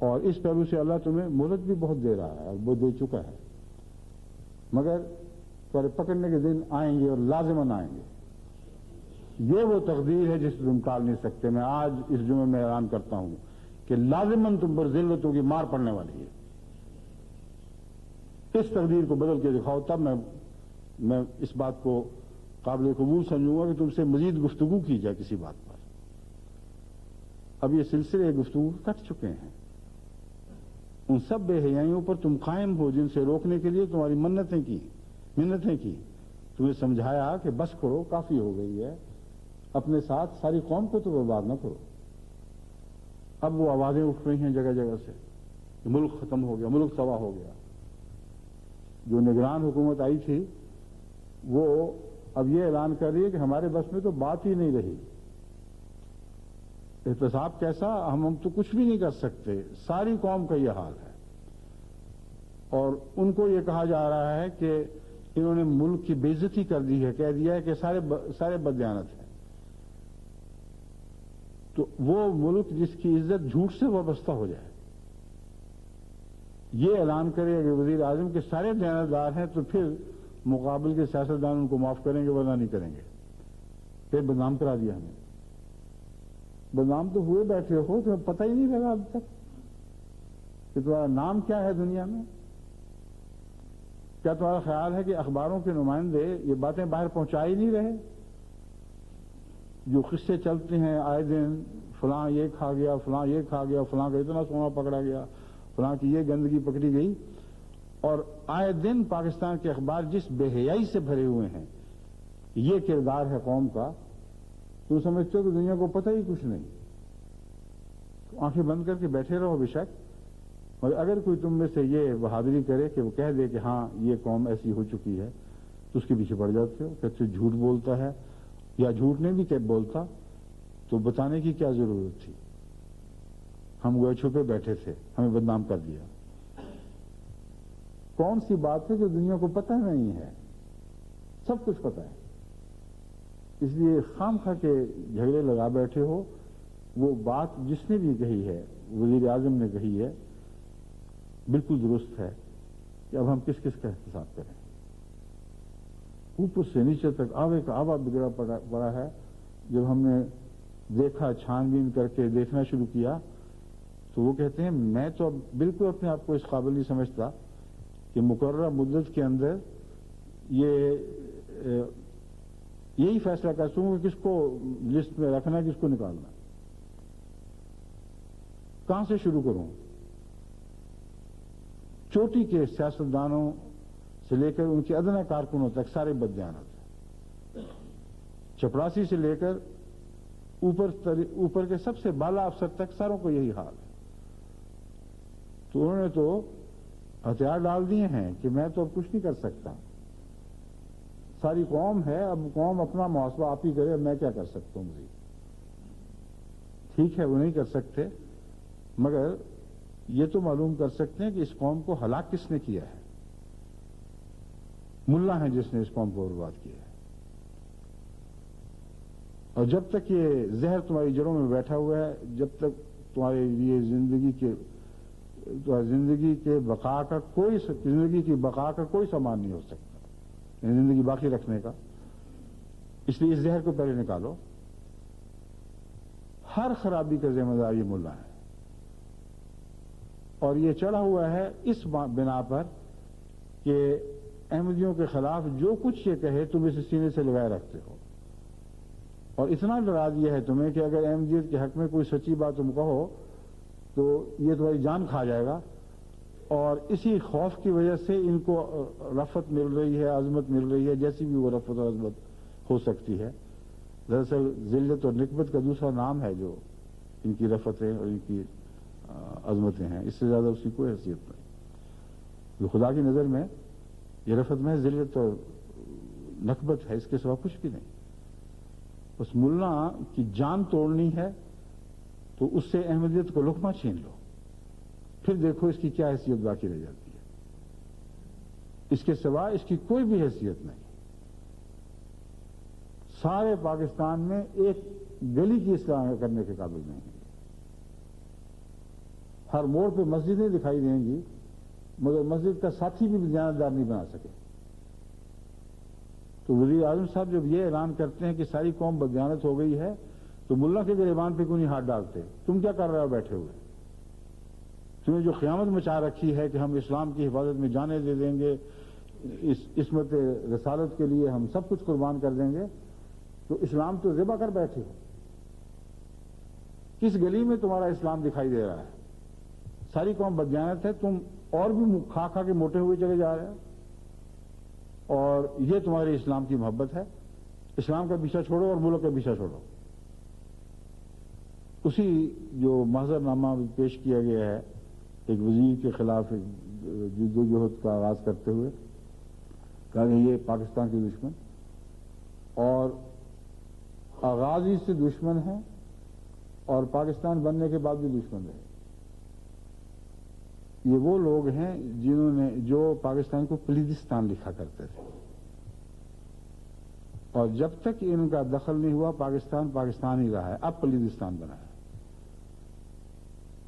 اور اس پہلو سے اللہ تمہیں مہلت بھی بہت دے رہا ہے اور وہ دے چکا ہے، مگر تمہارے پکڑنے کے دن آئیں گے اور لازماً آئیں گے۔ یہ وہ تقدیر ہے جسے تم ٹال نہیں سکتے۔ میں آج اس جمعے میں اعلان کرتا ہوں کہ لازماً تم پر ذلتوں کی مار پڑنے والی ہے۔ اس تقدیر کو بدل کے دکھاؤ، تب میں اس بات کو قابل قبول سمجھوں گا کہ تم سے مزید گفتگو کی جائے کسی بات پر۔ اب یہ سلسلے گفتگو کٹ چکے ہیں۔ ان سب بے حیائیوں پر تم قائم ہو جن سے روکنے کے لیے تمہاری منتیں کی، تمہیں سمجھایا کہ بس کرو، کافی ہو گئی ہے، اپنے ساتھ ساری قوم کو تو برباد نہ کرو۔ اب وہ آوازیں اٹھ رہی ہیں جگہ جگہ سے کہ ملک ختم ہو گیا، ملک تباہ ہو گیا۔ جو نگران حکومت آئی تھی وہ اب یہ اعلان کر رہی ہے کہ ہمارے بس میں تو بات ہی نہیں رہی، احتساب کیسا، ہم تو کچھ بھی نہیں کر سکتے۔ ساری قوم کا یہ حال ہے، اور ان کو یہ کہا جا رہا ہے کہ انہوں نے ملک کی بے عزتی کر دی ہے، کہہ دیا ہے کہ سارے بددیانت ہیں۔ تو وہ ملک جس کی عزت جھوٹ سے وابستہ ہو جائے، یہ اعلان کرے کہ وزیر اعظم کے سارے دیانتدار ہیں، تو پھر مقابل کے سیاستدان ان کو معاف کریں گے ورنہ نہیں کریں گے۔ پھر بدنام کرا دیا ہمیں۔ بدنام تو ہوئے بیٹھے ہو، تمہیں پتہ ہی نہیں لگا اب تک کہ تمہارا نام کیا ہے دنیا میں۔ کیا تمہارا خیال ہے کہ اخباروں کے نمائندے یہ باتیں باہر پہنچا ہی نہیں رہے؟ جو قصے چلتے ہیں آئے دن، فلاں یہ کھا گیا، فلاں یہ کھا گیا، فلاں کا اتنا سونا پکڑا گیا، فلاں کی یہ گندگی پکڑی گئی، اور آئے دن پاکستان کے اخبار جس بے حیائی سے بھرے ہوئے ہیں، یہ کردار ہے قوم کا، تم سمجھتے ہو کہ دنیا کو پتہ ہی کچھ نہیں، تو آنکھیں بند کر کے بیٹھے رہو بے شک۔ مگر اگر کوئی تم میں سے یہ بہادری کرے کہ وہ کہہ دے کہ ہاں یہ قوم ایسی ہو چکی ہے، تو اس کے پیچھے پڑ جاتے ہو، کہتے جھوٹ بولتا ہے، یا جھوٹ نہیں بھی کہ بولتا تو بتانے کی کیا ضرورت تھی، ہم گوئے چھپے بیٹھے تھے، ہمیں بدنام کر دیا۔ کون سی بات ہے جو دنیا کو پتہ نہیں ہے؟ سب کچھ پتہ ہے۔ اس لیے خام خواہ کے جھگڑے لگا بیٹھے ہو۔ وہ بات جس نے بھی کہی ہے، وزیر اعظم نے کہی ہے، بالکل درست ہے کہ اب ہم کس کس کا احتساب کریں۔ اوپر سے نیچے تک آوے کا آوا بگڑا پڑا ہے۔ جب ہم نے دیکھا، چھان بین کر کے دیکھنا شروع کیا، تو وہ کہتے ہیں میں تو اب بالکل اپنے آپ کو اس قابل نہیں سمجھتا کہ مقررہ مدت کے اندر یہی فیصلہ کر سکوں کہ کس کو لسٹ میں رکھنا ہے، کس کو نکالنا، کہاں سے شروع کروں۔ چوٹی کے سیاستدانوں سے لے کر ان کے ادنا کارکنوں تک سارے بددیانت ہیں۔ چپراسی سے لے کر اوپر کے سب سے بالا افسر تک ساروں کو یہی حال ہے۔ تو انہوں نے تو ہتھیار ڈال دیے ہیں کہ میں تو اب کچھ نہیں کر سکتا، ساری قوم ہے، اب قوم اپنا محاسبہ آپ ہی کرے، اب میں کیا کر سکتا ہوں مزید۔ ٹھیک ہے وہ نہیں کر سکتے، مگر یہ تو معلوم کر سکتے ہیں کہ اس قوم کو ہلاک کس نے کیا ہے۔ ملا ہے جس نے اس قوم کو برباد کیا ہے۔ اور جب تک یہ زہر تمہاری جڑوں میں بیٹھا ہوا ہے، جب تک تمہارے لیے زندگی کی بقا کا کوئی سامان نہیں ہو سکتا، یعنی زندگی باقی رکھنے کا۔ اس لیے اس زہر کو پہلے نکالو۔ ہر خرابی کا ذمہ دار یہ ملا ہے، اور یہ چڑھا ہوا ہے اس بنا پر کہ احمدیوں کے خلاف جو کچھ یہ کہے تم اسے سینے سے لگائے رکھتے ہو، اور اتنا ڈرا دیا ہے تمہیں کہ اگر احمدیت کے حق میں کوئی سچی بات تم کہو تو یہ تمہاری جان کھا جائے گا۔ اور اسی خوف کی وجہ سے ان کو رفعت مل رہی ہے، عظمت مل رہی ہے، جیسی بھی وہ رفعت اور عظمت ہو سکتی ہے۔ دراصل ذلت اور نکبت کا دوسرا نام ہے جو ان کی رفعتیں اور ان کی عظمتیں ہیں، اس سے زیادہ اس کی کوئی حیثیت نہیں۔ جو خدا کی نظر میں یہ رفعت میں ذلت اور نکبت ہے، اس کے سوا کچھ بھی نہیں۔ اس ملا کی جان توڑنی ہے تو اس سے احمدیت کو لقمہ چھین لو، پھر دیکھو اس کی کیا حیثیت باقی رہ جاتی ہے۔ اس کے سوا اس کی کوئی بھی حیثیت نہیں۔ سارے پاکستان میں ایک گلی کی اصلاح کرنے کے قابل نہیں ہے۔ ہر موڑ پہ مسجدیں دکھائی دیں گی مگر مسجد کا ساتھی بھی دیانتدار نہیں بنا سکے. تو وزیر اعظم صاحب جب یہ اعلان کرتے ہیں کہ ساری قوم بددیانت ہو گئی ہے تو ملا کے گریبان پہ کیوں نہیں ہاتھ ڈالتے؟ تم کیا کر رہے ہو بیٹھے ہوئے؟ تمہیں جو قیامت مچا رکھی ہے کہ ہم اسلام کی حفاظت میں جانیں دے دیں گے، اس عصمت رسالت کے لیے ہم سب کچھ قربان کر دیں گے، تو اسلام تو ذبح کر بیٹھے ہو. کس گلی میں تمہارا اسلام دکھائی دے رہا ہے؟ ساری قوم بددیانت ہے، تم اور بھی کھا کھا کے موٹے ہوئے چلے جا رہے ہو، اور یہ تمہارے اسلام کی محبت ہے. اسلام کا پیچھا چھوڑو اور ملک کا پیچھا چھوڑو. اسی جو محضر نامہ پیش کیا گیا ہے ایک وزیر کے خلاف جدوجہد کا آغاز کرتے ہوئے کہا کہ یہ پاکستان کے دشمن اور آغاز ہی سے دشمن ہیں اور پاکستان بننے کے بعد بھی دشمن رہے. یہ وہ لوگ ہیں جنہوں نے جو پاکستان کو پلیدستان لکھا کرتے تھے، اور جب تک ان کا دخل نہیں ہوا پاکستان پاکستان ہی رہا ہے. اب پلیدستان بنا ہے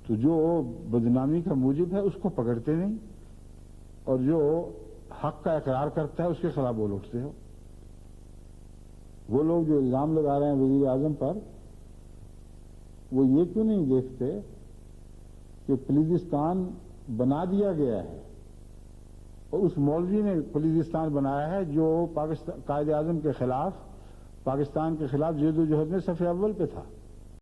تو جو بدنامی کا موجب ہے اس کو پکڑتے نہیں، اور جو حق کا اقرار کرتا ہے اس کے خلاف بول اٹھتے ہو. وہ لوگ جو الزام لگا رہے ہیں وزیر اعظم پر، وہ یہ کیوں نہیں دیکھتے کہ پلیدستان بنا دیا گیا ہے اور اس مولوی نے پلیدستان بنایا ہے جو قائد اعظم کے خلاف، پاکستان کے خلاف جد و جہد میں صف اول پہ تھا.